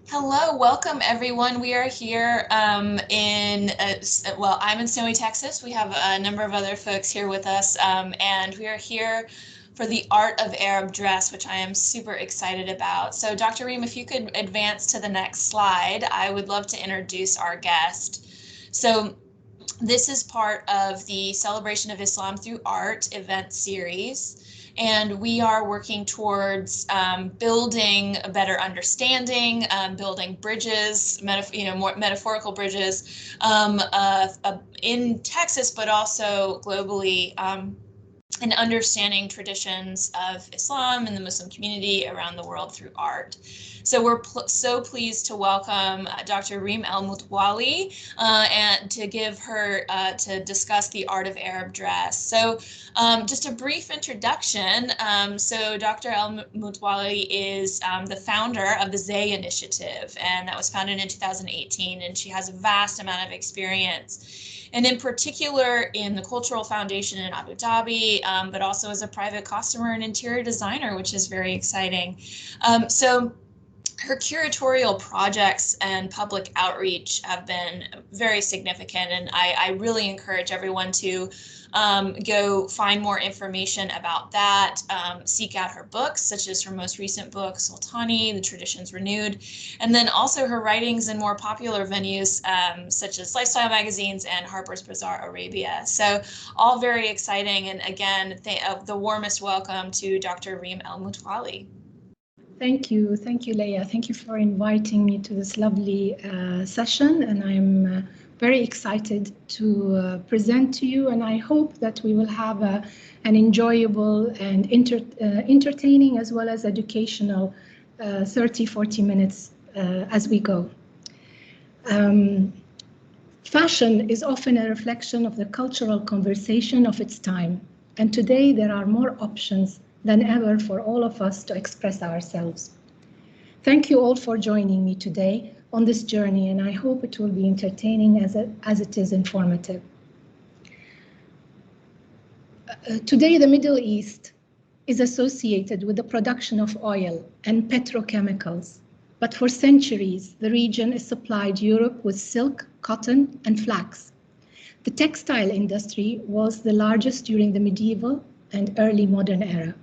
Hello, welcome everyone. We are here I'm in Snowy, Texas. We have a number of other folks here with us, and we are here for the Art of Arab Dress, which I am super excited about. So Dr. Reem, if you could advance to the next slide, I would love to introduce our guest. So this is part of the Celebration of Islam Through Art event series. And we are working towards building a better understanding, building bridges, more metaphorical bridges in Texas, but also globally, and understanding traditions of Islam and the Muslim community around the world through art. So we're so pleased to welcome Dr. Reem El Mutwalli and to give her to discuss the art of Arab dress. So just a brief introduction. So Dr. El Mutwalli is the founder of the Zay Initiative, and that was founded in 2018, and she has a vast amount of experience. And in particular in the Cultural Foundation in Abu Dhabi, but also as a private costumer and interior designer, which is very exciting. So her curatorial projects and public outreach have been very significant, and I really encourage everyone to go find more information about that, seek out her books, such as her most recent book, Sultani, The Traditions Renewed, and then also her writings in more popular venues, such as lifestyle magazines and Harper's Bazaar Arabia. So all very exciting, and again, the warmest welcome to Dr. Reem El Mutwalli. Thank you, Leah. Thank you for inviting me to this lovely session, and I'm very excited to present to you, and I hope that we will have an enjoyable and entertaining as well as educational 30-40 minutes as we go. Fashion is often a reflection of the cultural conversation of its time, and today there are more options than ever for all of us to express ourselves. Thank you all for joining me today on this journey, and I hope it will be entertaining as it is informative. Today, the Middle East is associated with the production of oil and petrochemicals, but for centuries, the region has supplied Europe with silk, cotton, and flax. The textile industry was the largest during the medieval and early modern era.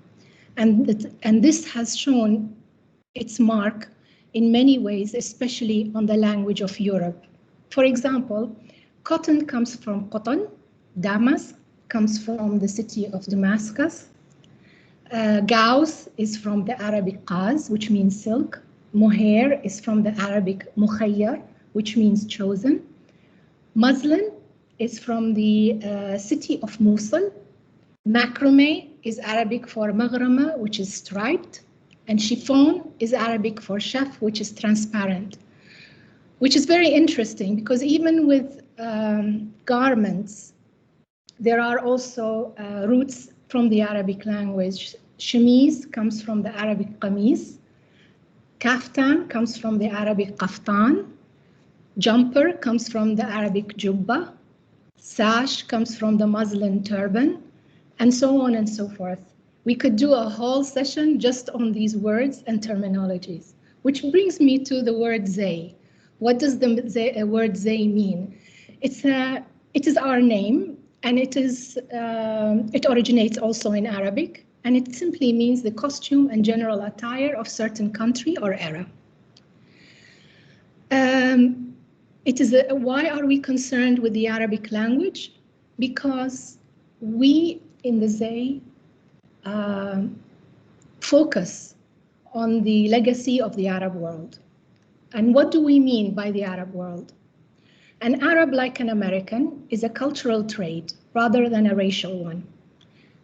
And this has shown its mark in many ways, especially on the language of Europe. For example, cotton comes from Qatan, Damas comes from the city of Damascus, Gaus is from the Arabic Qaz, which means silk, Mohair is from the Arabic Mukhayyar, which means chosen, muslin is from the city of Mosul, macrame is Arabic for maghrama, which is striped, and chiffon is Arabic for chef, which is transparent, which is very interesting because even with garments, there are also roots from the Arabic language. Chemise comes from the Arabic qamis, kaftan comes from the Arabic qaftan, jumper comes from the Arabic jubba, sash comes from the muslin turban, and so on and so forth. We could do a whole session just on these words and terminologies, which brings me to the word Zay. What does the word Zay mean? It is our name, and it originates also in Arabic, and it simply means the costume and general attire of certain country or era. Why are we concerned with the Arabic language? Because we in the Zay focus on the legacy of the Arab world. And what do we mean by the Arab world? An Arab, like an American, is a cultural trait rather than a racial one.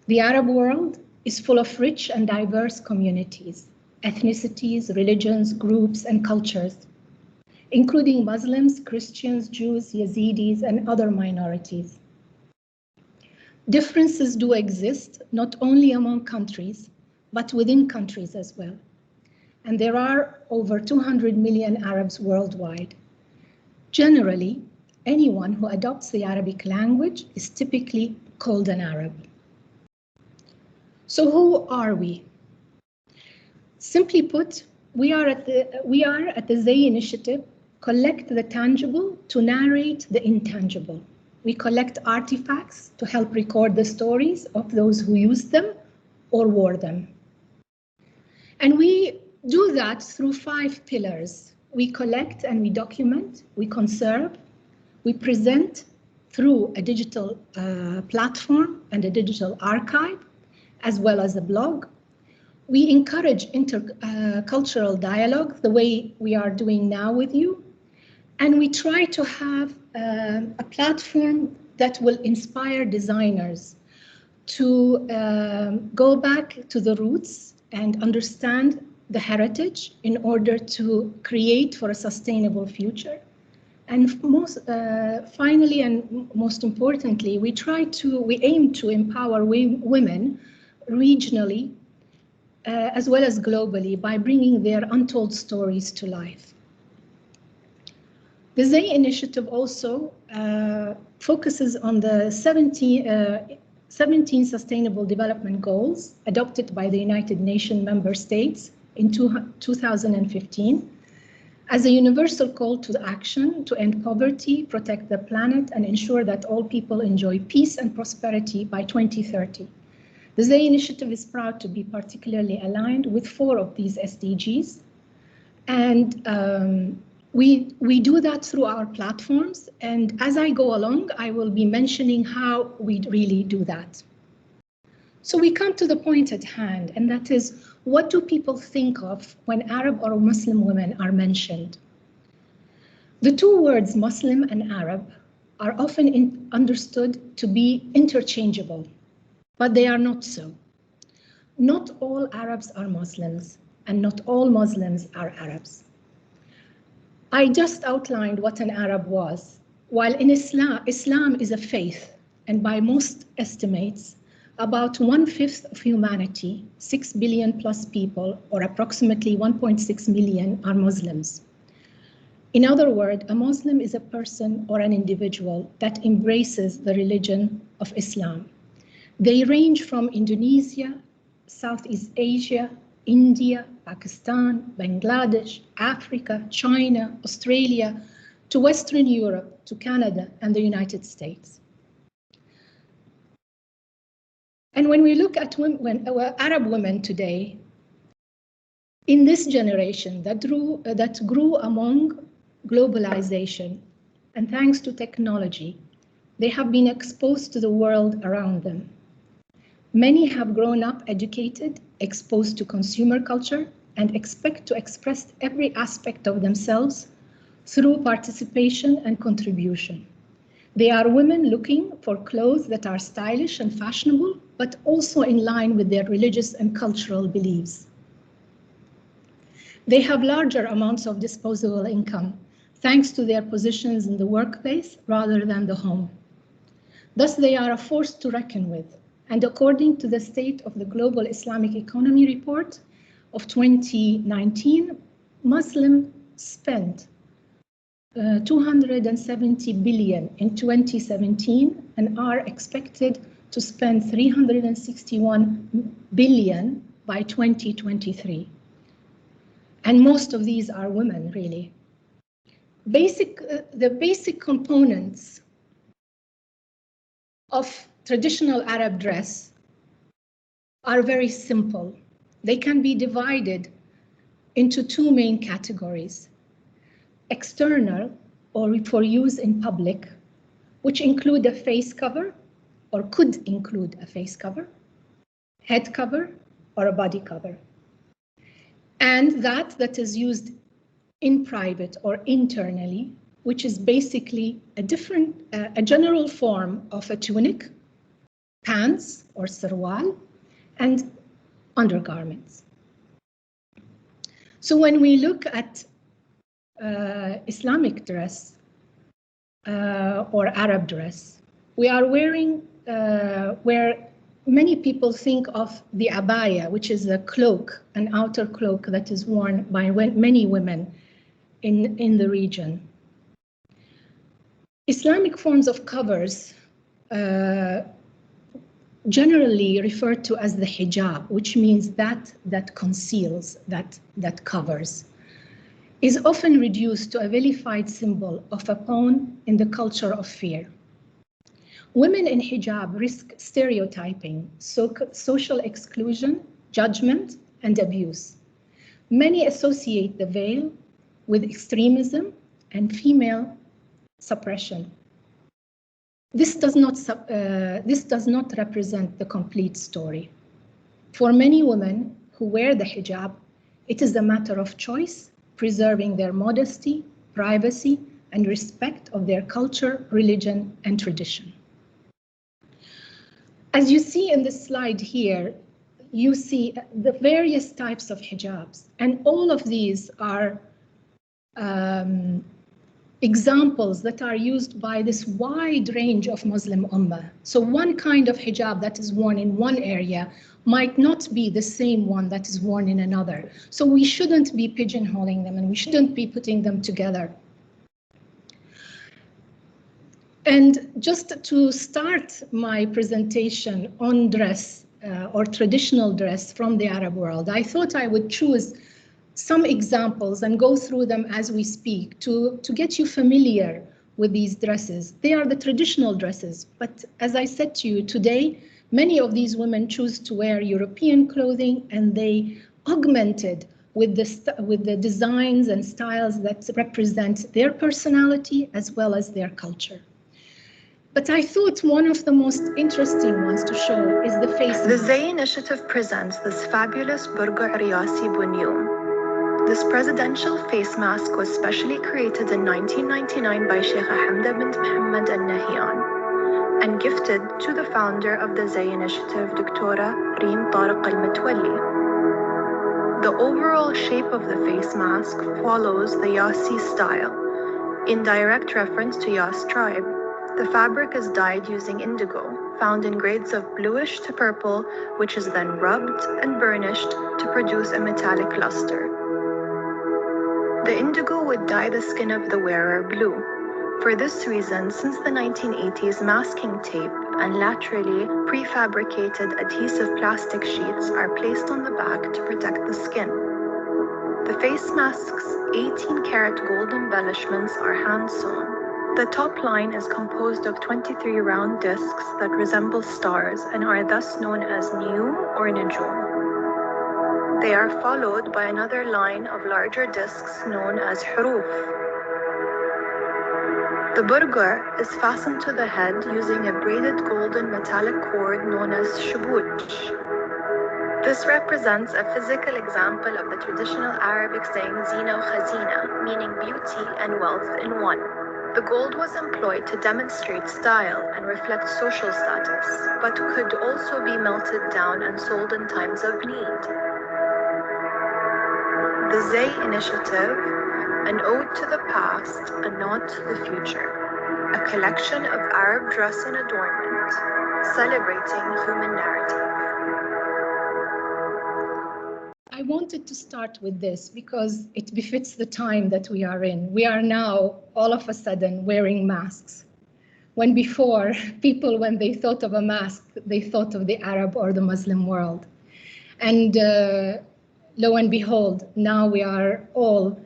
The Arab world is full of rich and diverse communities, ethnicities, religions, groups, and cultures, including Muslims, Christians, Jews, Yazidis, and other minorities. Differences do exist, not only among countries, but within countries as well. And there are over 200 million Arabs worldwide. Generally, anyone who adopts the Arabic language is typically called an Arab. So who are we? Simply put, we are at the Zay Initiative, collect the tangible to narrate the intangible. We collect artifacts to help record the stories of those who used them or wore them. And we do that through 5 pillars. We collect and we document, we conserve, we present through a digital platform and a digital archive, as well as a blog. We encourage intercultural dialogue the way we are doing now with you. And we try to have a platform that will inspire designers to go back to the roots and understand the heritage in order to create for a sustainable future. And finally, and most importantly, we aim to empower women regionally as well as globally by bringing their untold stories to life. The Zay Initiative also focuses on the 17 Sustainable Development Goals adopted by the United Nations member states in 2015 as a universal call to action to end poverty, protect the planet, and ensure that all people enjoy peace and prosperity by 2030. The Zay Initiative is proud to be particularly aligned with 4 of these SDGs. And we do that through our platforms. And as I go along, I will be mentioning how we really do that. So we come to the point at hand, and that is, what do people think of when Arab or Muslim women are mentioned? The 2 words Muslim and Arab are often understood to be interchangeable, but they are not so. Not all Arabs are Muslims, and not all Muslims are Arabs. I just outlined what an Arab was. While in Islam is a faith, and by most estimates, about 1/5 of humanity, 6 billion plus people, or approximately 1.6 million, are Muslims. In other words, a Muslim is a person or an individual that embraces the religion of Islam. They range from Indonesia, Southeast Asia, India, Pakistan, Bangladesh, Africa, China, Australia, to Western Europe, to Canada, and the United States. And when we look at Arab women today, in this generation that grew among globalization, and thanks to technology, they have been exposed to the world around them. Many have grown up educated, exposed to consumer culture, and expect to express every aspect of themselves through participation and contribution. They are women looking for clothes that are stylish and fashionable, but also in line with their religious and cultural beliefs. They have larger amounts of disposable income, thanks to their positions in the workplace rather than the home. Thus, they are a force to reckon with. And according to the State of the Global Islamic Economy report of 2019, Muslims spent 270 billion in 2017 and are expected to spend 361 billion by 2023. And most of these are women, really. The basic components of traditional Arab dress are very simple. They can be divided into 2 main categories: external, or for use in public, which include a face cover, or could include a face cover, head cover, or a body cover. And that is used in private or internally, which is basically a general form of a tunic, pants or sarwal, and undergarments. So when we look at Islamic dress or Arab dress, we are wearing where many people think of the abaya, which is a cloak, an outer cloak that is worn by many women in the region. generally referred to as the hijab, which means that conceals, that covers, is often reduced to a vilified symbol of a pawn in the culture of fear. Women in hijab risk stereotyping, social exclusion, judgment, and abuse. Many associate the veil with extremism and female suppression. This does not represent the complete story. For many women who wear the hijab, it is a matter of choice, preserving their modesty, privacy, and respect of their culture, religion, and tradition. As you see in this slide here, you see the various types of hijabs, and all of these are examples that are used by this wide range of Muslim ummah. So one kind of hijab that is worn in one area might not be the same one that is worn in another. So we shouldn't be pigeonholing them, and we shouldn't be putting them together. And just to start my presentation on dress or traditional dress from the Arab world, I thought I would choose some examples and go through them as we speak to get you familiar with these dresses. They are the traditional dresses, but as I said to you today, many of these women choose to wear European clothing, and they augmented with the designs and styles that represent their personality as well as their culture. But I thought one of the most interesting ones to show is the face mask. The Zay Initiative presents this fabulous Burqa Riyasi Bunyum. This presidential face mask was specially created in 1999 by Sheikh Hamda bint Muhammad Al Nahyan and gifted to the founder of the Zay Initiative, Dr. Reem El Mutwalli. The overall shape of the face mask follows the Yasi style, in direct reference to Yas tribe. The fabric is dyed using indigo, found in grades of bluish to purple, which is then rubbed and burnished to produce a metallic luster. The indigo would dye the skin of the wearer blue. For this reason, since the 1980s, masking tape and laterally prefabricated adhesive plastic sheets are placed on the back to protect the skin. The face mask's 18-karat gold embellishments are hand-sewn. The top line is composed of 23 round discs that resemble stars and are thus known as Nujum or Nujum. They are followed by another line of larger discs known as Huruf. The burqa is fastened to the head using a braided golden metallic cord known as shubuj. This represents a physical example of the traditional Arabic saying zina wa khazina, meaning beauty and wealth in one. The gold was employed to demonstrate style and reflect social status, but could also be melted down and sold in times of need. The Zay Initiative, an ode to the past, a nod to the future, a collection of Arab dress and adornment, celebrating human narrative. I wanted to start with this because it befits the time that we are in. We are now all of a sudden wearing masks. When before, people, when they thought of a mask, they thought of the Arab or the Muslim world. And lo and behold, now we are all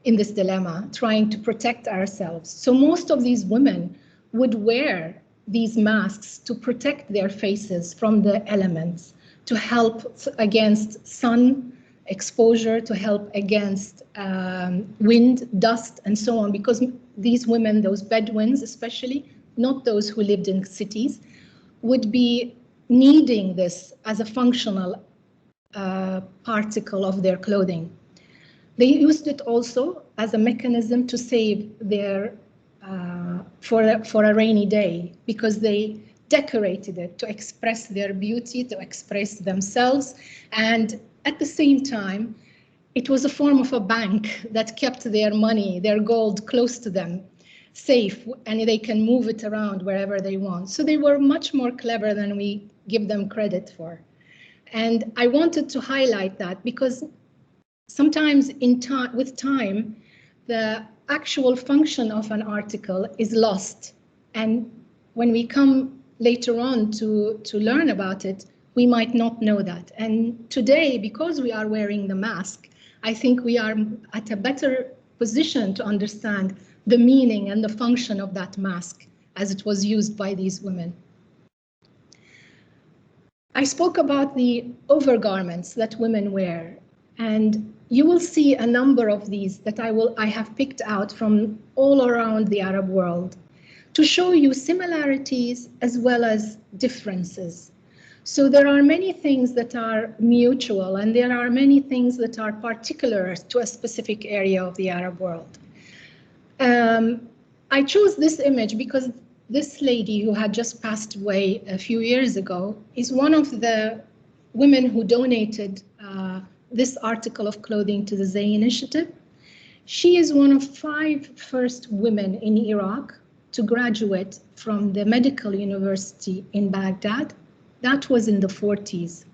in this dilemma, trying to protect ourselves. So most of these women would wear these masks to protect their faces from the elements, to help against sun exposure, to help against wind, dust, and so on, because these women, those Bedouins especially, not those who lived in cities, would be needing this as a functional particle of their clothing. They used it also as a mechanism to save their, for a rainy day, because they decorated it to express their beauty, to express themselves. And at the same time, it was a form of a bank that kept their money, their gold close to them, safe, and they can move it around wherever they want. So they were much more clever than we give them credit for. And I wanted to highlight that because sometimes with time, the actual function of an article is lost. And when we come later on to learn about it, we might not know that. And today, because we are wearing the mask, I think we are at a better position to understand the meaning and the function of that mask as it was used by these women. I spoke about the overgarments that women wear, and you will see a number of these that I have picked out from all around the Arab world to show you similarities as well as differences. So there are many things that are mutual, and there are many things that are particular to a specific area of the Arab world. I chose this image because this lady who had just passed away a few years ago is one of the women who donated this article of clothing to the Zay Initiative. She is one of 5 first women in Iraq to graduate from the medical university in Baghdad. That was in the 40s.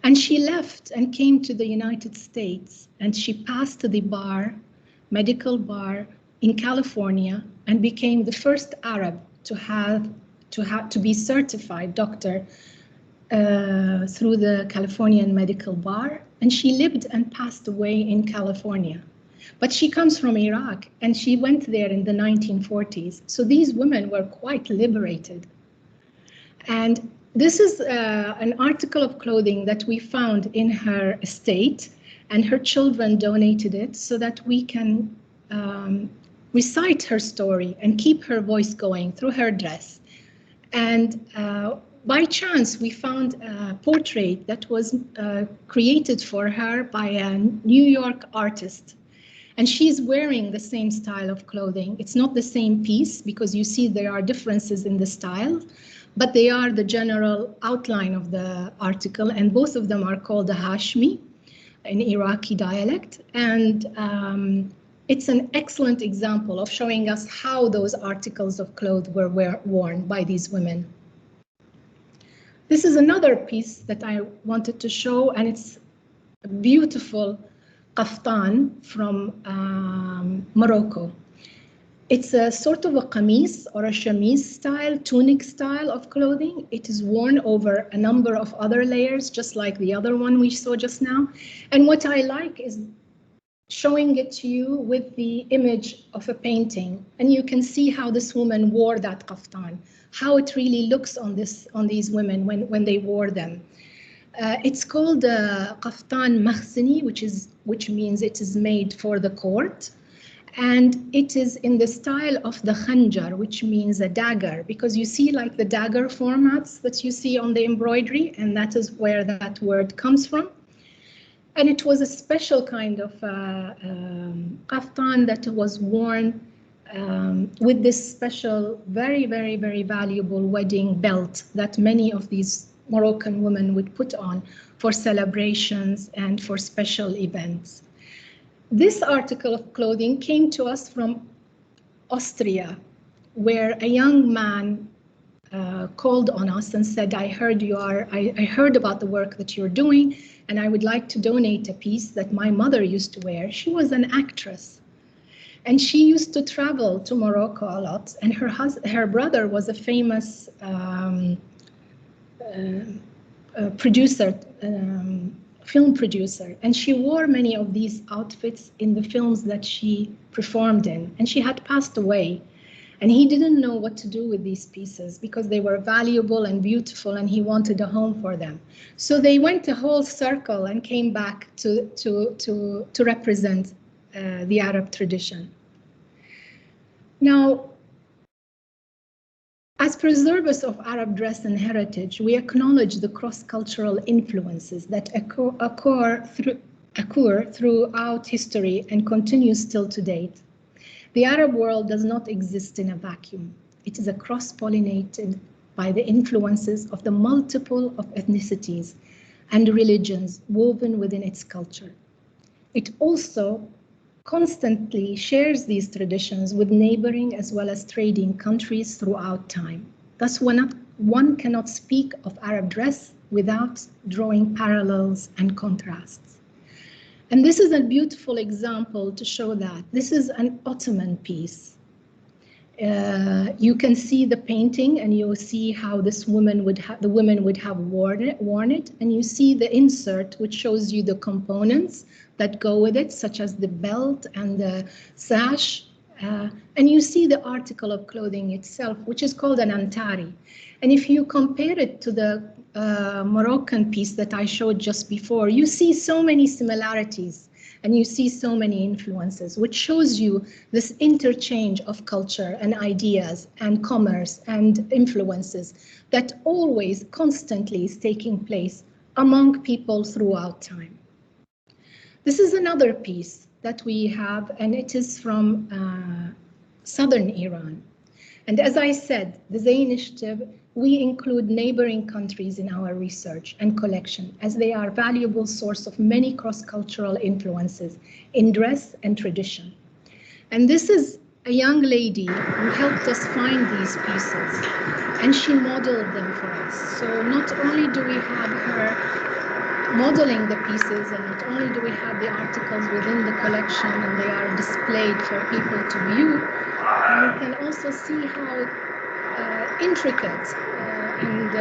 And she left and came to the United States, and she passed the bar, medical bar in California, and became the first Arab to be certified doctor through the Californian medical bar. And she lived and passed away in California. But she comes from Iraq, and she went there in the 1940s. So these women were quite liberated. And this is an article of clothing that we found in her estate, and her children donated it so that we can recite her story and keep her voice going through her dress. And by chance, we found a portrait that was created for her by a New York artist. And she's wearing the same style of clothing. It's not the same piece because you see there are differences in the style, but they are the general outline of the article. And both of them are called the Hashmi, an Iraqi dialect. And it's an excellent example of showing us how those articles of clothes were worn by these women. This is another piece that I wanted to show, and it's a beautiful kaftan from Morocco. It's a sort of a qamis or a chemise style, tunic style of clothing. It is worn over a number of other layers, just like the other one we saw just now. And what I like is showing it to you with the image of a painting. And you can see how this woman wore that kaftan, how it really looks on these women when they wore them. It's called kaftan makhzini, which means it is made for the court. And it is in the style of the khanjar, which means a dagger, because you see like the dagger formats that you see on the embroidery, and that is where that word comes from. And it was a special kind of kaftan that was worn with this special, very, very, very valuable wedding belt that many of these Moroccan women would put on for celebrations and for special events. This article of clothing came to us from Austria, where a young man called on us and said, I heard about the work that you're doing, and I would like to donate a piece that my mother used to wear. She was an actress, and she used to travel to Morocco a lot, and her brother was a famous film producer, and she wore many of these outfits in the films that she performed in, and she had passed away. And he didn't know what to do with these pieces because they were valuable and beautiful, and he wanted a home for them. So they went a whole circle and came back to represent the Arab tradition. Now, as preservers of Arab dress and heritage, we acknowledge the cross-cultural influences that occur throughout history and continue still to date. The Arab world does not exist in a vacuum. It is cross-pollinated by the influences of the multiple of ethnicities and religions woven within its culture. It also constantly shares these traditions with neighboring as well as trading countries throughout time. Thus, one cannot speak of Arab dress without drawing parallels and contrasts. And this is a beautiful example to show that. This is an Ottoman piece. You can see the painting, and you see how the women would have worn it, and you see the insert, which shows you the components that go with it, such as the belt and the sash, and you see the article of clothing itself, which is called an antari. And if you compare it to the Moroccan piece that I showed just before, you see so many similarities. And you see so many influences, which shows you this interchange of culture and ideas and commerce and influences that always constantly is taking place among people throughout time. This is another piece that we have, and it is from southern Iran. And as I said, the Zay Initiative, we include neighboring countries in our research and collection, as they are a valuable source of many cross-cultural influences in dress and tradition. And this is a young lady who helped us find these pieces, and she modeled them for us. So not only do we have her modeling the pieces, and not only do we have the articles within the collection, and they are displayed for people to view, you can also see how intricate and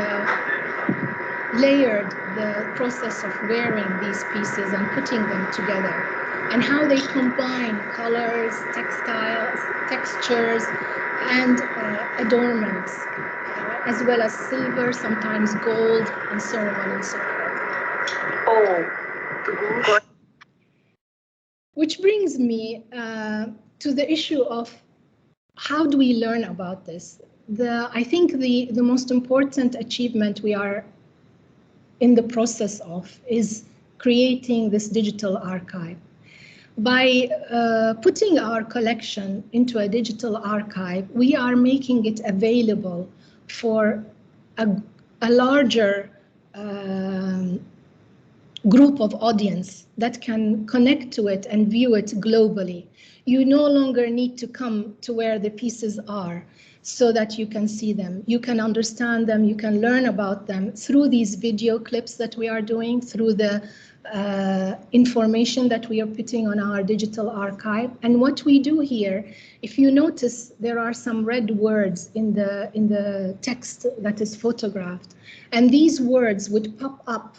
layered the process of wearing these pieces and putting them together, and how they combine colors, textiles, textures, and adornments, as well as silver, sometimes gold, and so on and so forth. Which brings me to the issue of how do we learn about this? I think the most important achievement we are in the process of is creating this digital archive. By putting our collection into a digital archive, we are making it available for a larger group of audience that can connect to it and view it globally. You no longer need to come to where the pieces are so that you can see them. You can understand them, you can learn about them through these video clips that we are doing, through the information that we are putting on our digital archive. And what we do here, if you notice, there are some red words in the text that is photographed. And these words would pop up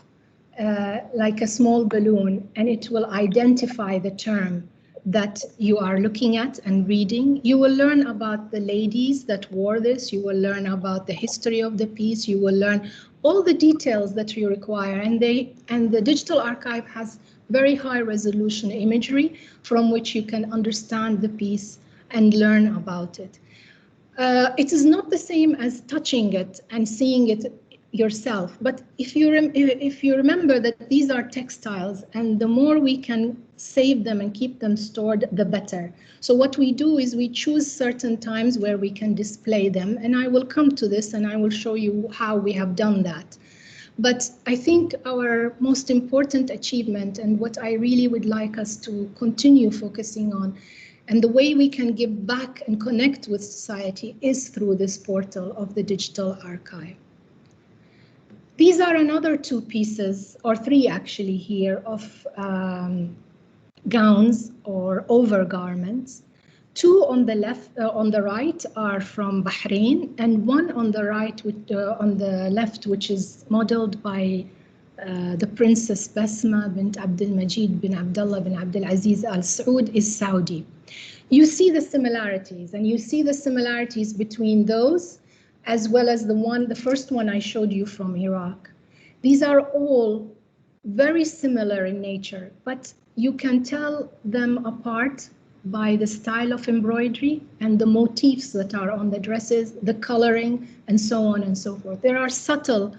like a small balloon, and it will identify the term that you are looking at and reading. You will learn about the ladies that wore this. You will learn about the history of the piece. You will learn all the details that you require. And the digital archive has very high resolution imagery from which you can understand the piece and learn about it. It is not the same as touching it and seeing it yourself, but if you remember that these are textiles, and the more we can save them and keep them stored, the better. So what we do is we choose certain times where we can display them, and I will come to this and I will show you how we have done that. But I think our most important achievement, and what I really would like us to continue focusing on, and the way we can give back and connect with society, is through this portal of the digital archive. These are another two pieces, or three actually here, of gowns or overgarments. Two on the left, on the right, are from Bahrain, and one on the right, on the left, which is modeled by the Princess Basma bint Abdul Majid bin Abdullah bin Abdul Aziz Al Saud, is Saudi. You see the similarities, and you see the similarities between those, as well as the first one I showed you from Iraq. These are all very similar in nature, but you can tell them apart by the style of embroidery and the motifs that are on the dresses, the coloring, and so on and so forth. There are subtle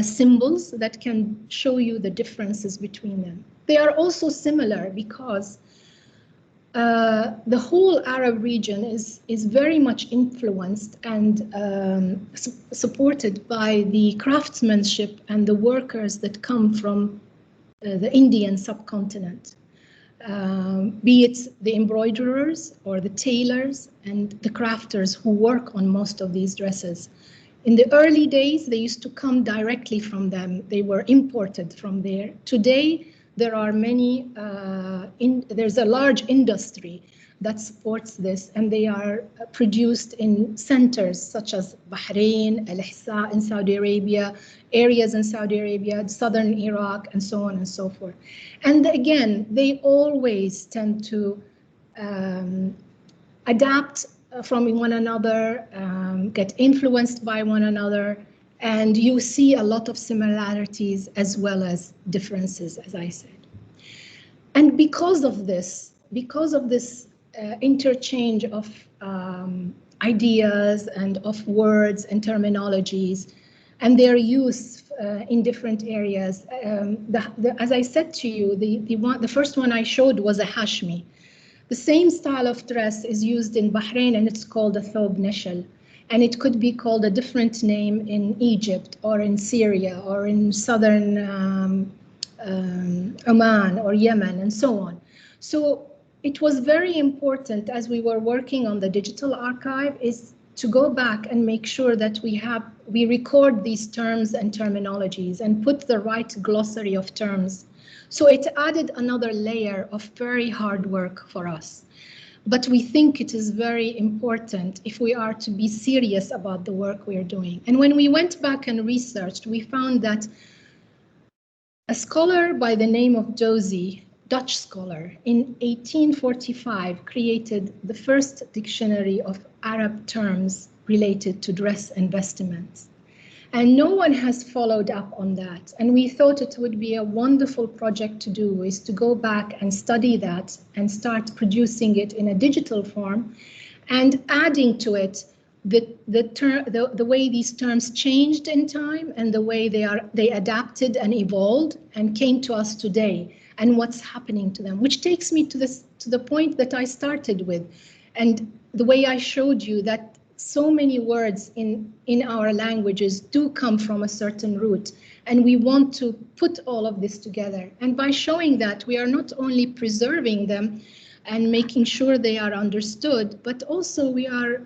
symbols that can show you the differences between them. They are also similar because the whole Arab region is very much influenced and supported by the craftsmanship and the workers that come from the Indian subcontinent, be it the embroiderers or the tailors and the crafters who work on most of these dresses. In the early days, they used to come directly from them. They were imported from there. Today, there are many, there's a large industry that supports this, and they are produced in centers such as Bahrain, Al-Ihsa in Saudi Arabia, areas in Saudi Arabia, southern Iraq, and so on and so forth. And again, they always tend to adapt from one another, get influenced by one another, and you see a lot of similarities as well as differences, as I said. And because of this interchange of ideas and of words and terminologies and their use in different areas, as I said to you, the first one I showed was a Hashmi. The same style of dress is used in Bahrain, and it's called a thob nashal. And it could be called a different name in Egypt or in Syria or in southern Oman or Yemen and so on. So it was very important as we were working on the digital archive is to go back and make sure that we record these terms and terminologies and put the right glossary of terms. So it added another layer of very hard work for us. But we think it is very important if we are to be serious about the work we are doing. And when we went back and researched, we found that a scholar by the name of Dozy, Dutch scholar, in 1845 created the first dictionary of Arab terms related to dress and vestments. And no one has followed up on that. And we thought it would be a wonderful project to do, is to go back and study that and start producing it in a digital form and adding to it the way these terms changed in time and the way they adapted and evolved and came to us today and what's happening to them, which takes me to the point that I started with, and the way I showed you that so many words in our languages do come from a certain root, and we want to put all of this together. And by showing that, we are not only preserving them and making sure they are understood, but also we are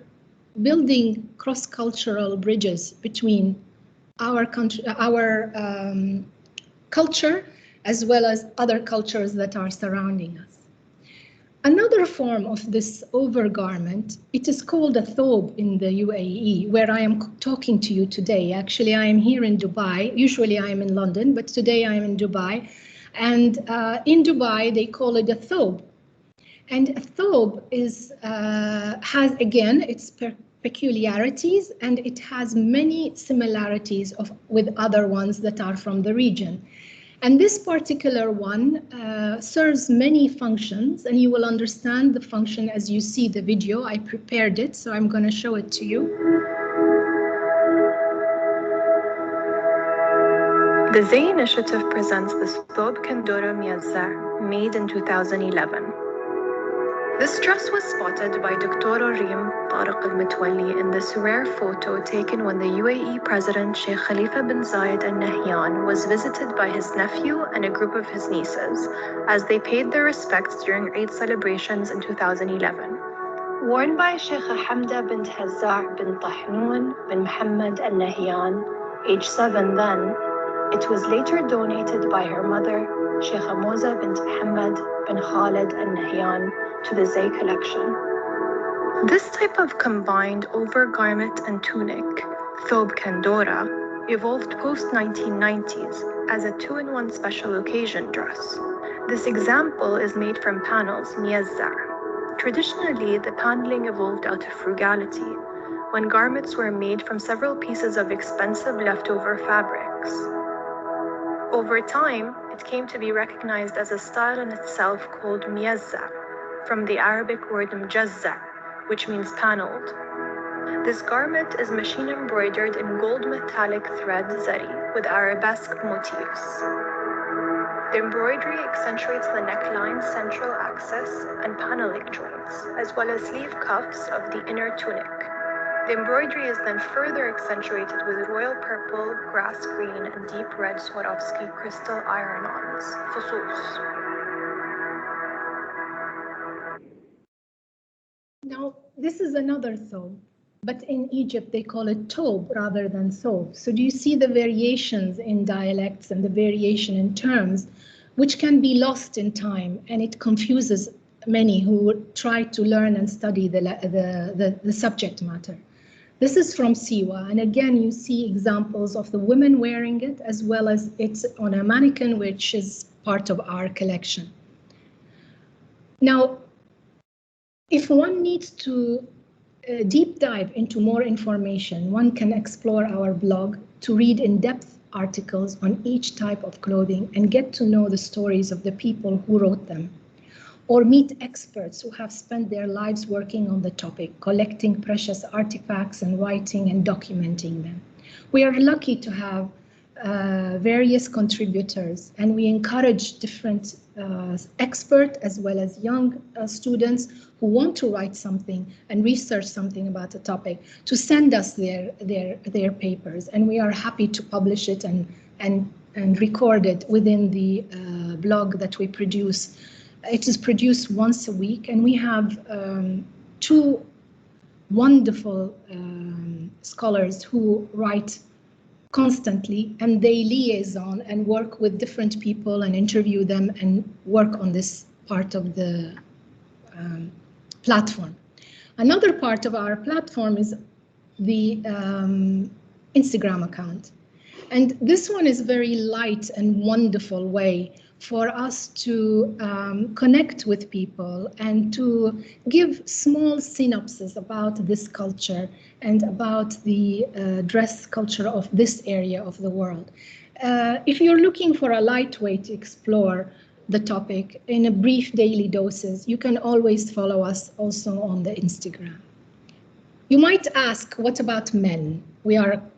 building cross-cultural bridges between our country, our culture, as well as other cultures that are surrounding us. Another form of this overgarment, it is called a thob in the UAE, where I am talking to you today. Actually, I am here in Dubai. Usually I am in London, but today I am in Dubai. And in Dubai, they call it a thob. And a thob has, again, its peculiarities, and it has many similarities with other ones that are from the region. And this particular one serves many functions, and you will understand the function as you see the video. I prepared it, so I'm going to show it to you. The Zay Initiative presents the Thob Kandora Miyazza, made in 2011. This dress was spotted by Dr. Reem El Mutwalli in this rare photo taken when the UAE President Sheikh Khalifa bin Zayed Al Nahyan was visited by his nephew and a group of his nieces as they paid their respects during Eid celebrations in 2011. Worn by Sheikh Hamda bint Hazza' bin Tahnoon bin Muhammad Al Nahyan, age 7 then, it was later donated by her mother, Sheikh Moza bint Muhammad bin Khalid Al Nahyan, to the Zay collection. This type of combined overgarment and tunic, thob kandora, evolved post-1990s as a 2-in-1 special occasion dress. This example is made from panels miyazza'. Traditionally, the paneling evolved out of frugality, when garments were made from several pieces of expensive leftover fabrics. Over time, it came to be recognized as a style in itself called miyazza', from the Arabic word mjazza', which means paneled. This garment is machine embroidered in gold metallic thread zari with arabesque motifs. The embroidery accentuates the neckline's central axis and paneling joints, as well as sleeve cuffs of the inner tunic. The embroidery is then further accentuated with royal purple, grass green, and deep red Swarovski crystal iron-ons, fusus. Now, this is another thob, but in Egypt they call it tob rather than thob. So do you see the variations in dialects and the variation in terms, which can be lost in time, and it confuses many who try to learn and study the subject matter. This is from Siwa, and again you see examples of the women wearing it, as well as it's on a mannequin, which is part of our collection. Now, if one needs to deep dive into more information, one can explore our blog to read in-depth articles on each type of clothing and get to know the stories of the people who wrote them, or meet experts who have spent their lives working on the topic, collecting precious artifacts and writing and documenting them. We are lucky to have various contributors, and we encourage different experts as well as young students who want to write something and research something about a topic to send us their papers, and we are happy to publish it and record it within the blog that we produce. It is produced once a week, and we have two wonderful scholars who write constantly, and they liaison and work with different people and interview them and work on this part of the platform. Another part of our platform is the Instagram account. And this one is very light and wonderful way for us to connect with people and to give small synopses about this culture and about the dress culture of this area of the world. If you're looking for a light way to explore the topic in a brief daily doses, you can always follow us also on the Instagram. You might ask, what about men?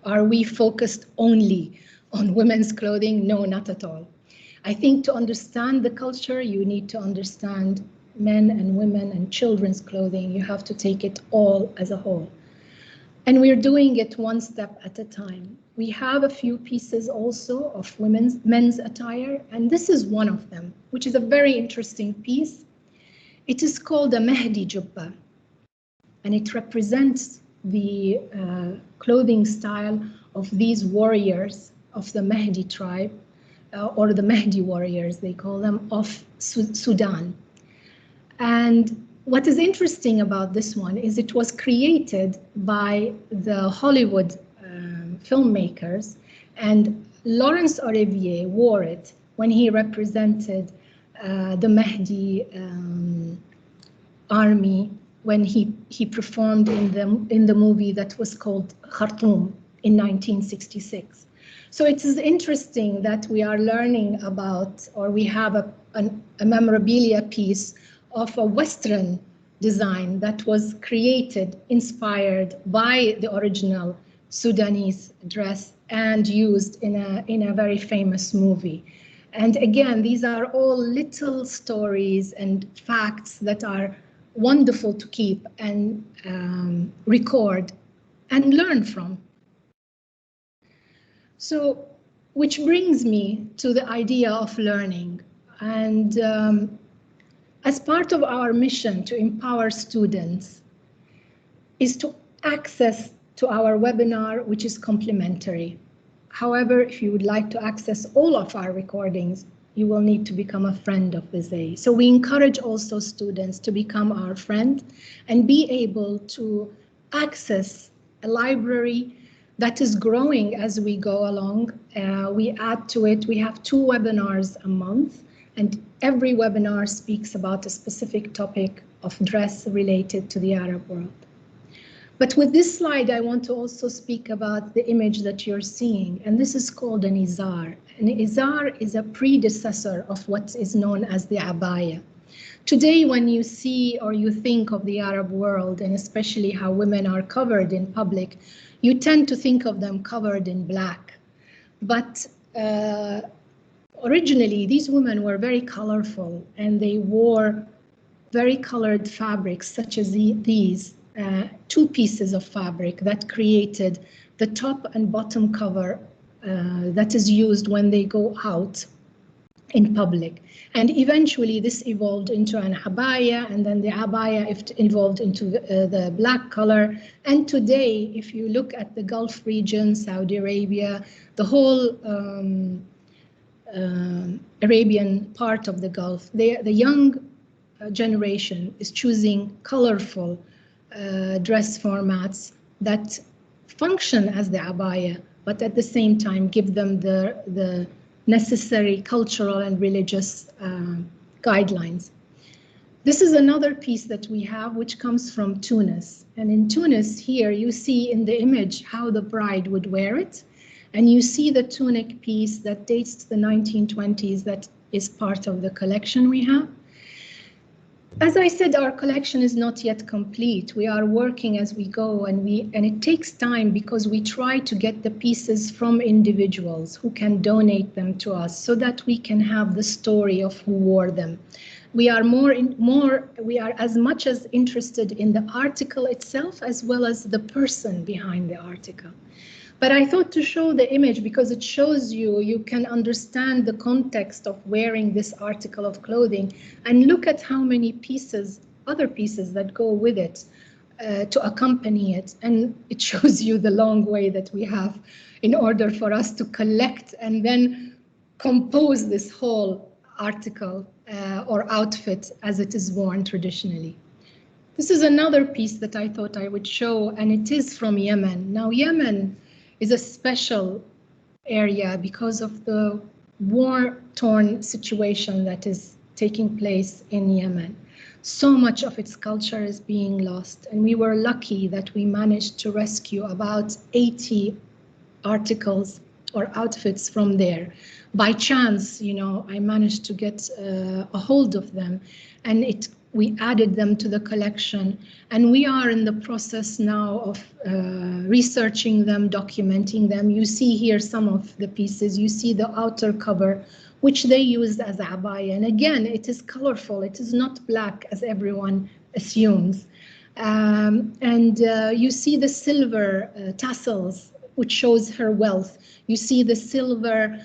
Are we focused only on women's clothing? No, not at all. I think to understand the culture, you need to understand men and women and children's clothing. You have to take it all as a whole. And we're doing it one step at a time. We have a few pieces also of men's attire, and this is one of them, which is a very interesting piece. It is called a Mahdi Jubba, and it represents the clothing style of these warriors of the Mahdi tribe, or the Mahdi warriors, they call them, of Sudan. And what is interesting about this one is it was created by the Hollywood filmmakers, and Laurence Olivier wore it when he represented the Mahdi army when he performed in the movie that was called Khartoum in 1966. So it is interesting that we are learning about, or we have a memorabilia piece of a Western design that was created, inspired by the original Sudanese dress and used in a very famous movie. And again, these are all little stories and facts that are wonderful to keep and record and learn from. So, which brings me to the idea of learning. And as part of our mission to empower students is to access to our webinar, which is complimentary. However, if you would like to access all of our recordings, you will need to become a friend of the Zay. So we encourage also students to become our friend and be able to access a library that is growing as we go along. We add to it, we have 2 webinars a month, and every webinar speaks about a specific topic of dress related to the Arab world. But with this slide, I want to also speak about the image that you're seeing, and this is called an izar. An izar is a predecessor of what is known as the abaya. Today, when you see or you think of the Arab world, and especially how women are covered in public, you tend to think of them covered in black. But originally, these women were very colorful, and they wore very colored fabrics, such as these 2 pieces of fabric that created the top and bottom cover that is used when they go out in public. And eventually this evolved into an abaya, and then the abaya evolved into the black color. And today, if you look at the Gulf region, Saudi Arabia, the whole Arabian part of the Gulf, the young generation is choosing colorful dress formats that function as the abaya, but at the same time give them the necessary cultural and religious guidelines. This is another piece that we have, which comes from Tunis. And in Tunis here, you see in the image how the bride would wear it. And you see the tunic piece that dates to the 1920s that is part of the collection we have. As I said, our collection is not yet complete. We are working as we go, and it takes time because we try to get the pieces from individuals who can donate them to us so that we can have the story of who wore them. We are we are as much as interested in the article itself as well as the person behind the article. But I thought to show the image because it shows you can understand the context of wearing this article of clothing and look at how many pieces, other pieces that go with it to accompany it. And it shows you the long way that we have in order for us to collect and then compose this whole article or outfit as it is worn traditionally. This is another piece that I thought I would show, and it is from Yemen. Now, Yemen is a special area because of the war-torn situation that is taking place in Yemen. So much of its culture is being lost, and we were lucky that we managed to rescue about 80 articles or outfits from there. By chance, I managed to get a hold of them, and we added them to the collection, and we are in the process now of researching them, documenting them. You see here some of the pieces. You see the outer cover, which they used as abaya. And again, it is colorful. It is not black as everyone assumes. You see the silver tassels, which shows her wealth. You see the silver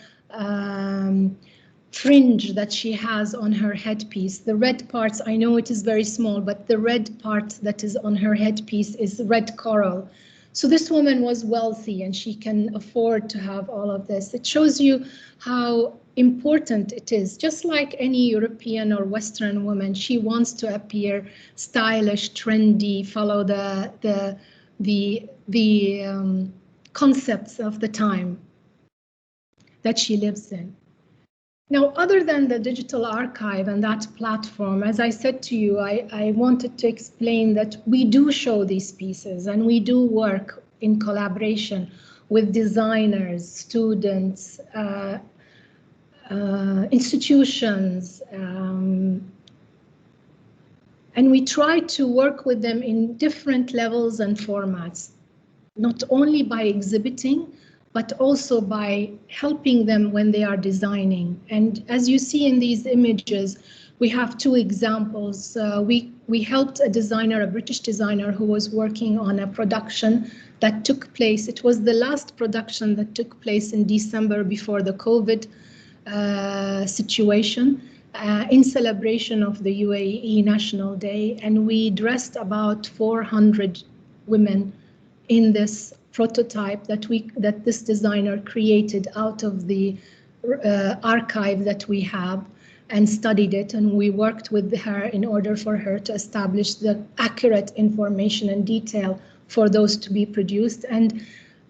fringe that she has on her headpiece. The red parts, I know it is very small, but the red part that is on her headpiece is red coral. So this woman was wealthy and she can afford to have all of this. It shows you how important it is. Just like any European or Western woman, she wants to appear stylish, trendy, follow the concepts of the time that she lives in. Now, other than the digital archive and that platform, as I said to you, I wanted to explain that we do show these pieces and we do work in collaboration with designers, students, institutions, and we try to work with them in different levels and formats, not only by exhibiting, but also by helping them when they are designing. And as you see in these images, we have two examples. We helped a designer, a British designer, who was working on a production that took place. It was the last production that took place in December before the COVID situation in celebration of the UAE National Day. And we dressed about 400 women in this prototype that this designer created out of the archive that we have and studied it, and we worked with her in order for her to establish the accurate information and detail for those to be produced. And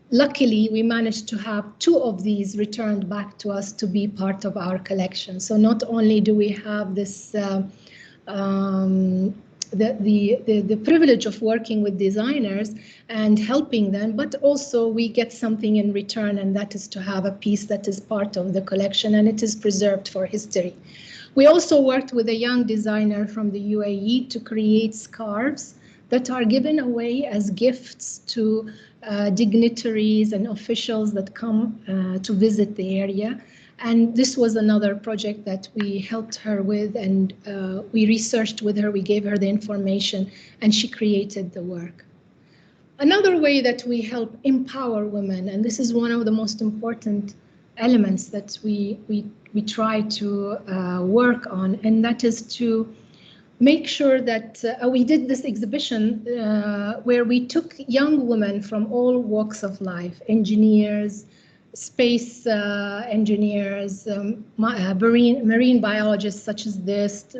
luckily we managed to have 2 of these returned back to us to be part of our collection. So not only do we have this the privilege of working with designers and helping them, but also we get something in return, and that is to have a piece that is part of the collection and it is preserved for history. We also worked with a young designer from the UAE to create scarves that are given away as gifts to dignitaries and officials that come to visit the area. And this was another project that we helped her with, and we researched with her, we gave her the information, and she created the work. Another way that we help empower women, and this is one of the most important elements that we try to work on, and that is to make sure that we did this exhibition where we took young women from all walks of life, engineers, space engineers, marine biologists such as this,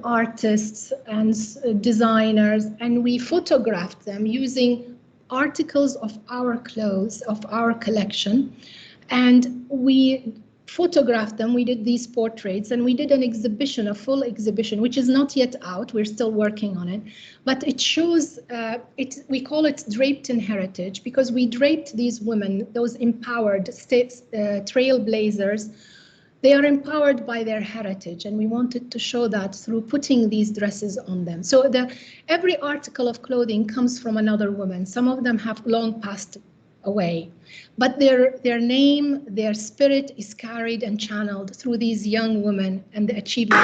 artists and designers, and we photographed them using articles of our clothes, of our collection, and we photographed them. We did these portraits, and we did an exhibition, a full exhibition, which is not yet out. We're still working on it, but it shows, we call it Draped in Heritage, because we draped these women, those empowered trailblazers. They are empowered by their heritage, and we wanted to show that through putting these dresses on them. So every article of clothing comes from another woman. Some of them have long passed away, but their name, their spirit is carried and channeled through these young women and the achievements.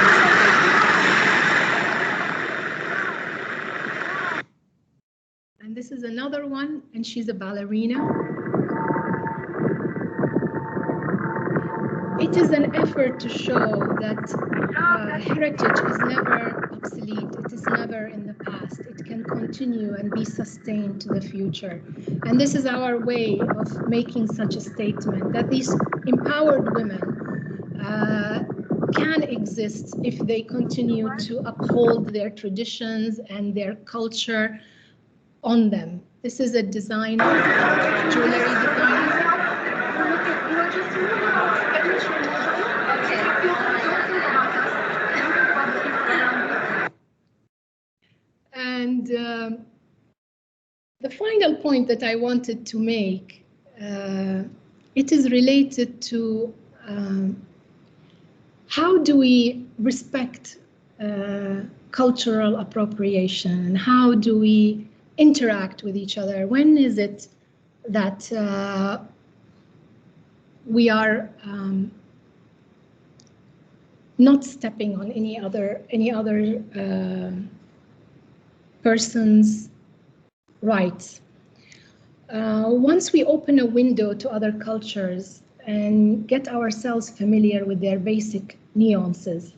And this is another one, and she's a ballerina. It is an effort to show that heritage is never obsolete. It is never in the past. It can continue and be sustained to the future. And this is our way of making such a statement, that these empowered women can exist if they continue to uphold their traditions and their culture on them. This is a designer, jewelry designer. And the final point that I wanted to make, it is related to how do we respect cultural appropriation, and how do we interact with each other? When is it that we are not stepping on any other person's rights? Once we open a window to other cultures and get ourselves familiar with their basic nuances,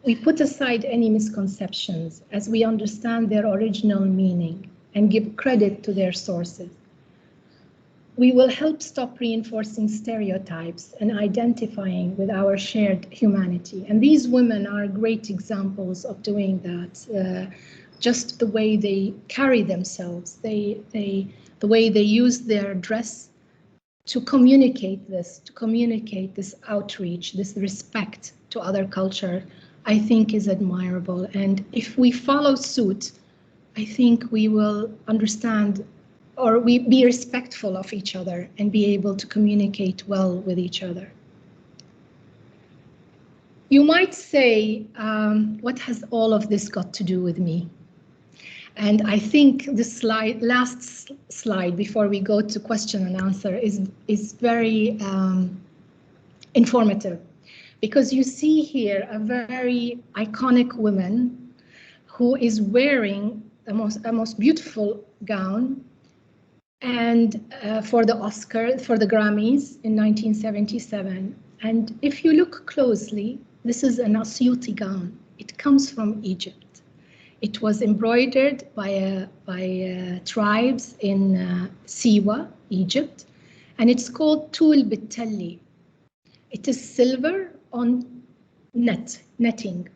we put aside any misconceptions as we understand their original meaning and give credit to their sources. We will help stop reinforcing stereotypes and identifying with our shared humanity. And these women are great examples of doing that. Just the way they carry themselves, the way they use their dress to communicate this outreach, this respect to other culture, I think is admirable. And if we follow suit, I think we will understand, or we be respectful of each other and be able to communicate well with each other. You might say, what has all of this got to do with me? And I think this last slide before we go to question and answer is very informative, because you see here a very iconic woman who is wearing a most beautiful gown, and for the Grammys in 1977. And if you look closely, this is an Asyuti gown. It comes from Egypt. It was embroidered by tribes in Siwa, Egypt, and it's called Tul Bittalli. It is silver on netting,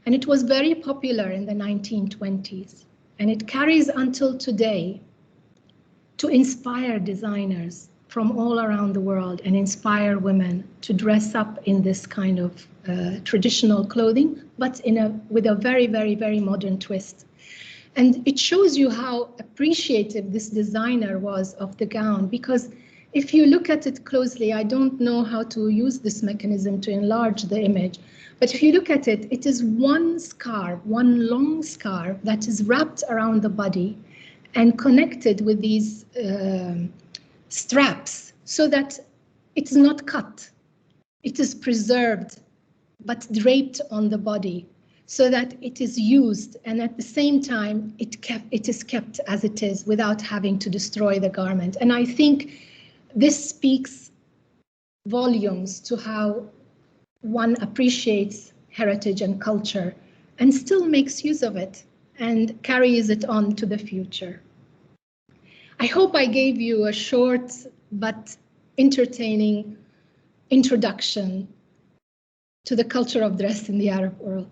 and it was very popular in the 1920s, and it carries until today to inspire designers from all around the world and inspire women to dress up in this kind of traditional clothing, but with a very, very, very modern twist. And it shows you how appreciative this designer was of the gown, because if you look at it closely, I don't know how to use this mechanism to enlarge the image, but if you look at it, it is one long scarf that is wrapped around the body and connected with these straps so that it's not cut. It is preserved, but draped on the body so that it is used, and at the same time it is kept as it is without having to destroy the garment. And I think this speaks volumes to how one appreciates heritage and culture and still makes use of it and carries it on to the future. I hope I gave you a short but entertaining introduction to the culture of dress in the Arab world.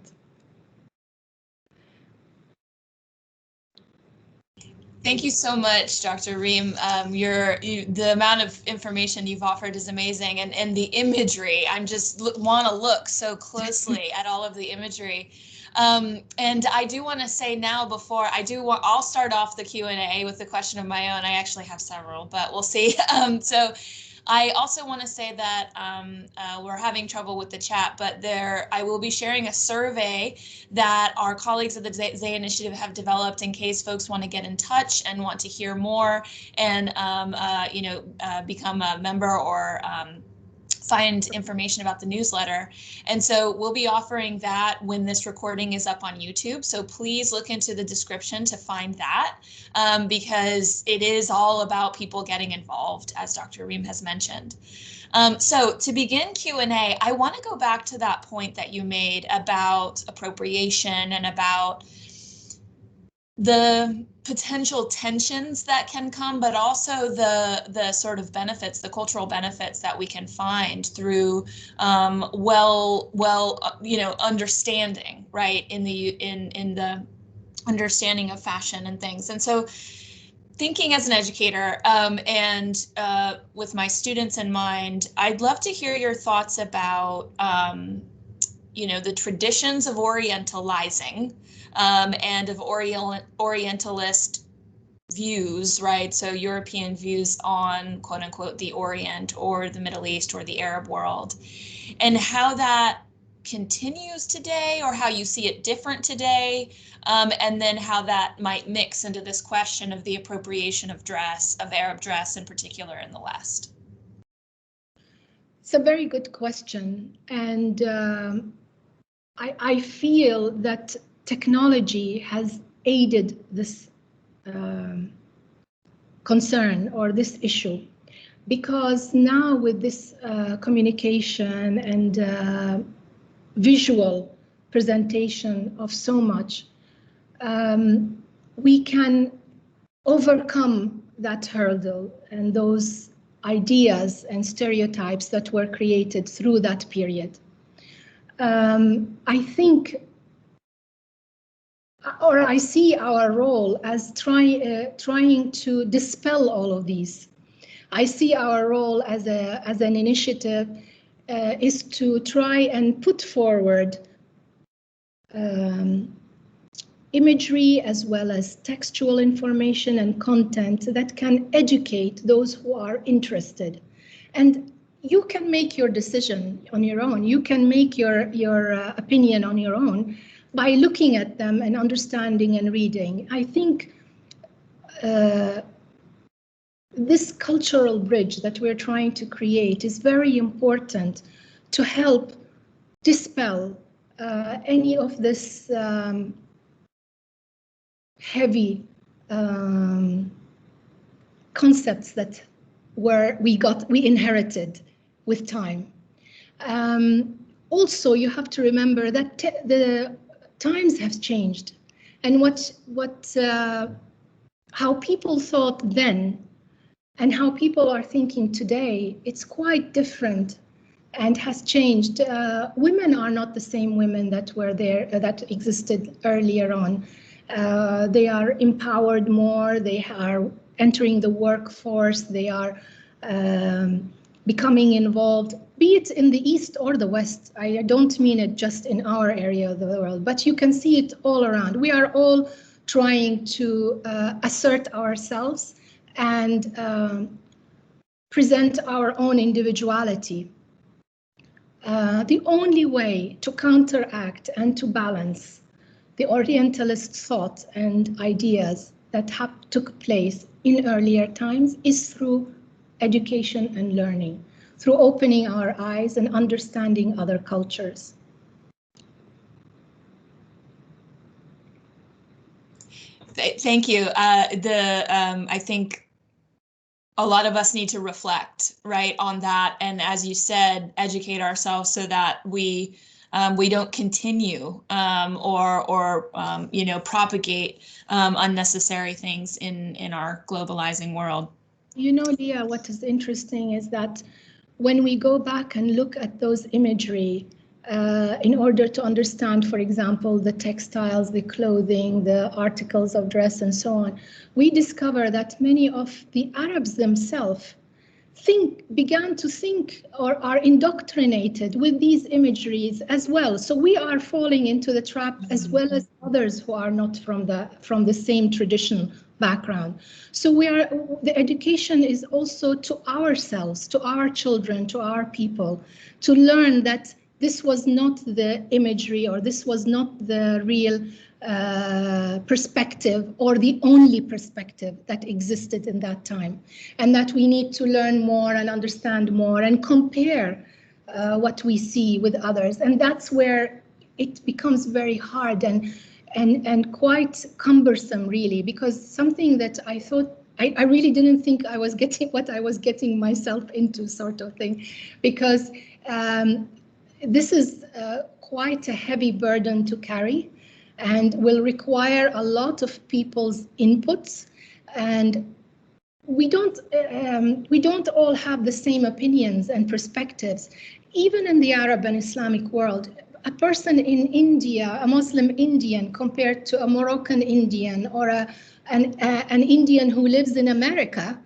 Thank you so much, Dr. Reem. The amount of information you've offered is amazing, and the imagery. I'm just want to look so closely at all of the imagery. And I do want to say now, before I'll start off the Q&A with a question of my own. I actually have several, but we'll see. So I also want to say that we're having trouble with the chat, but I will be sharing a survey that our colleagues at the Zay Initiative have developed in case folks want to get in touch and want to hear more and become a member or find information about the newsletter. And so we'll be offering that when this recording is up on YouTube. So please look into the description to find that because it is all about people getting involved, as Dr. Reem has mentioned. So to begin Q&A, I want to go back to that point that you made about appropriation and about the potential tensions that can come, but also the sort of benefits, the cultural benefits that we can find through understanding, right, in the understanding of fashion and things. And so thinking as an educator and with my students in mind, I'd love to hear your thoughts about the traditions of Orientalizing and of Orientalist views, right? So European views on quote unquote the Orient or the Middle East or the Arab world, and how that continues today or how you see it different today, and then how that might mix into this question of the appropriation of dress, of Arab dress in particular in the West. It's a very good question, and I feel that technology has aided this concern or this issue, because now with this communication and visual presentation of so much, we can overcome that hurdle and those ideas and stereotypes that were created through that period. I think, or I see our role as trying to dispel all of these. I see our role as an initiative is to try and put forward imagery as well as textual information and content that can educate those who are interested. And you can make your decision on your own. You can make your opinion on your own by looking at them and understanding and reading. I think this cultural bridge that we're trying to create is very important to help dispel any of this heavy concepts that we inherited with time. Also, you have to remember that the times have changed, and how people thought then and how people are thinking today, it's quite different and has changed. Women are not the same women that were there, that existed earlier on. They are empowered more, they are entering the workforce, they are becoming involved, be it in the East or the West. I don't mean it just in our area of the world, but you can see it all around. We are all trying to assert ourselves and present our own individuality. The only way to counteract and to balance the Orientalist thought and ideas that took place in earlier times is through education and learning, through opening our eyes and understanding other cultures. Thank you. I think a lot of us need to reflect, right, on that, and as you said, educate ourselves so that we don't continue or propagate unnecessary things in our globalizing world. You know, Leah, what is interesting is that when we go back and look at those imagery, in order to understand, for example, the textiles, the clothing, the articles of dress, and so on, we discover that many of the Arabs themselves began to think or are indoctrinated with these imageries as well. So we are falling into the trap as well as others who are not from the same traditional background. So the education is also to ourselves, to our children, to our people, to learn that this was not the imagery, or this was not the real perspective, or the only perspective that existed in that time, and that we need to learn more and understand more and compare what we see with others. And that's where it becomes very hard and quite cumbersome, really, because something that I thought I really didn't think I was getting what I was getting myself into, sort of thing, because this is quite a heavy burden to carry, and will require a lot of people's inputs. And we don't all have the same opinions and perspectives. Even in the Arab and Islamic world, a person in India, a Muslim Indian, compared to a Moroccan Indian or an Indian who lives in America,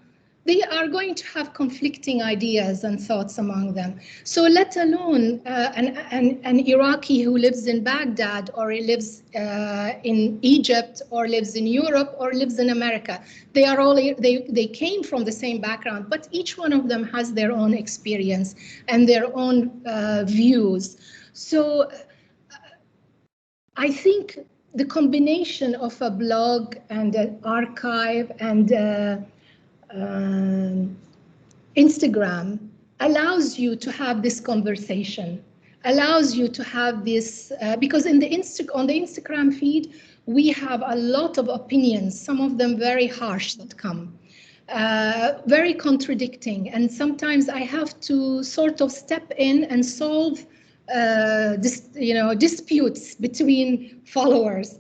they are going to have conflicting ideas and thoughts among them. So let alone an Iraqi who lives in Baghdad, or he lives in Egypt, or lives in Europe, or lives in America. They are all, they came from the same background, but each one of them has their own experience and their own views. So I think the combination of a blog and an archive and Instagram allows you to have this conversation, allows you to have this, because on the Instagram feed, we have a lot of opinions, some of them very harsh that come, very contradicting. And sometimes I have to sort of step in and solve disputes between followers.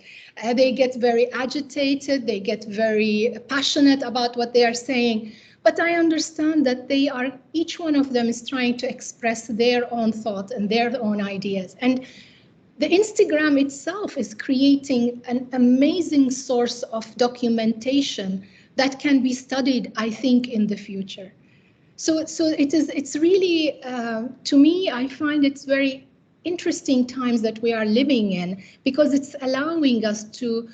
They get very agitated, they get very passionate about what they are saying. But I understand that each one of them is trying to express their own thought and their own ideas. And the Instagram itself is creating an amazing source of documentation that can be studied, I think, in the future. So it's really, to me, I find it's very interesting times that we are living in, because it's allowing us to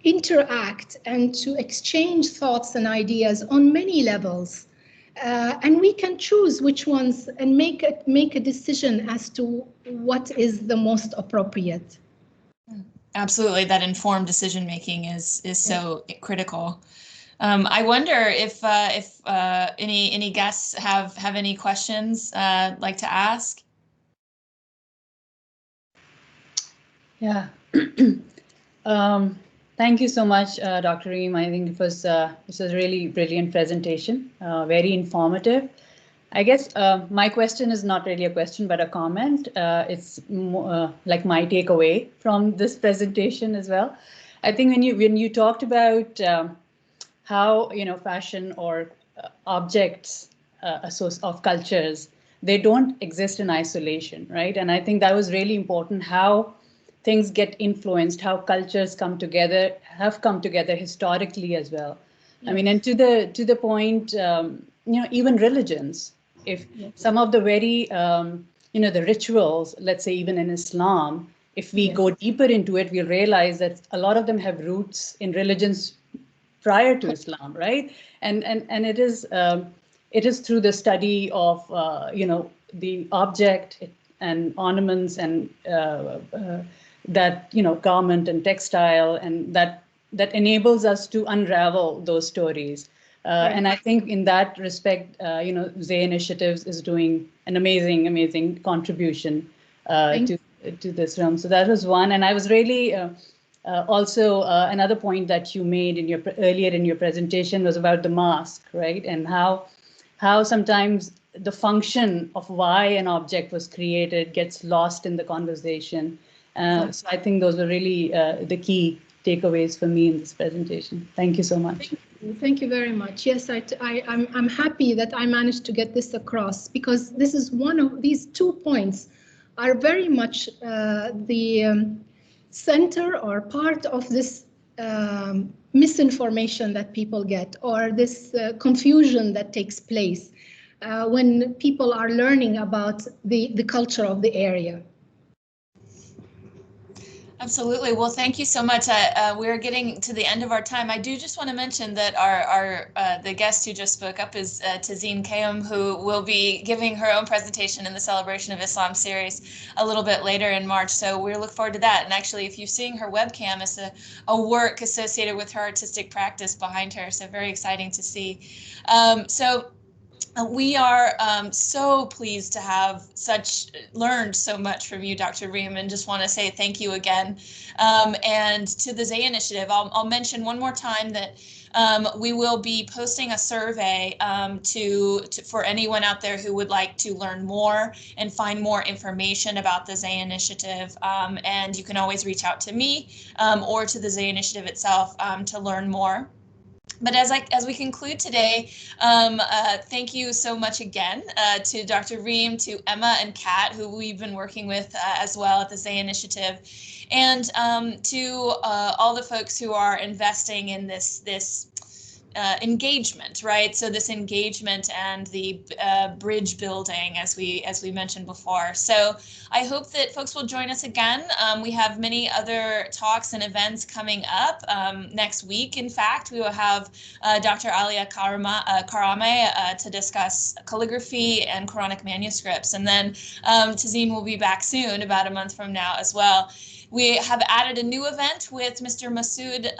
interact and to exchange thoughts and ideas on many levels. And we can choose which ones and make a decision as to what is the most appropriate. Absolutely, that informed decision making is so critical. I wonder if any guests have any questions like to ask. Yeah. Thank you so much, Dr. Reem. I think it was a really brilliant presentation, very informative. I guess my question is not really a question, but a comment. It's more, like my takeaway from this presentation as well. I think when you talked about how fashion or objects of cultures, they don't exist in isolation, right? And I think that was really important, how things get influenced, how cultures have come together historically as well. Yes. I mean, and to the point, even religions, if yes. Some of the very, the rituals, let's say even in Islam, if we yes. go deeper into it, we'll realize that a lot of them have roots in religions prior to Islam, right? And it is through the study of the object and ornaments and that garment and textile, and that enables us to unravel those stories. Right. And I think in that respect, Zay Initiatives is doing an amazing contribution to this realm. So that was one, and I was really. Also, another point that you made earlier in your presentation was about the mask, right? And how sometimes the function of why an object was created gets lost in the conversation. So I think those were really the key takeaways for me in this presentation. Thank you so much. Thank you very much. Yes, I'm happy that I managed to get this across, because this is one of these 2 points are very much the center or part of this misinformation that people get, or this confusion that takes place when people are learning about the culture of the area. Absolutely. Well, thank you so much. We're getting to the end of our time. I do just want to mention that the guest who just spoke up is Tazeen Kayum, who will be giving her own presentation in the Celebration of Islam series a little bit later in March. So we look forward to that. And actually, if you're seeing her webcam, it's a work associated with her artistic practice behind her. So very exciting to see. We are so pleased to have learned so much from you, Dr. Reem, and just want to say thank you again. And to the Zay Initiative, I'll mention one more time that we will be posting a survey for anyone out there who would like to learn more and find more information about the Zay Initiative. And you can always reach out to me or to the Zay Initiative itself to learn more. But as we conclude today, thank you so much again to Dr. Reem, to Emma and Kat, who we've been working with as well at the Zay Initiative, and to all the folks who are investing in this engagement, right? So this engagement and the bridge building, as we mentioned before. So I hope that folks will join us again. We have many other talks and events coming up next week. In fact, we will have Dr. Alia Karame to discuss calligraphy and Quranic manuscripts. And then Tazeen will be back soon, about a month from now as well. We have added a new event with Mr. Masood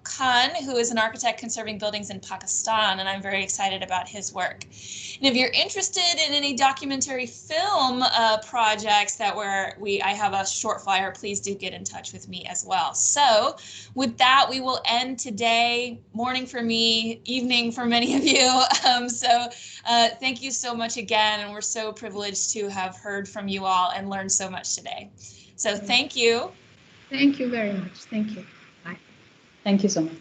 Khan, who is an architect conserving buildings in Pakistan, and I'm very excited about his work. And if you're interested in any documentary film projects I have a short flyer, please do get in touch with me as well. So with that, we will end today, morning for me, evening for many of you. Thank you so much again, and we're so privileged to have heard from you all and learned so much today. So thank you. Thank you very much. Thank you. Bye. Thank you so much.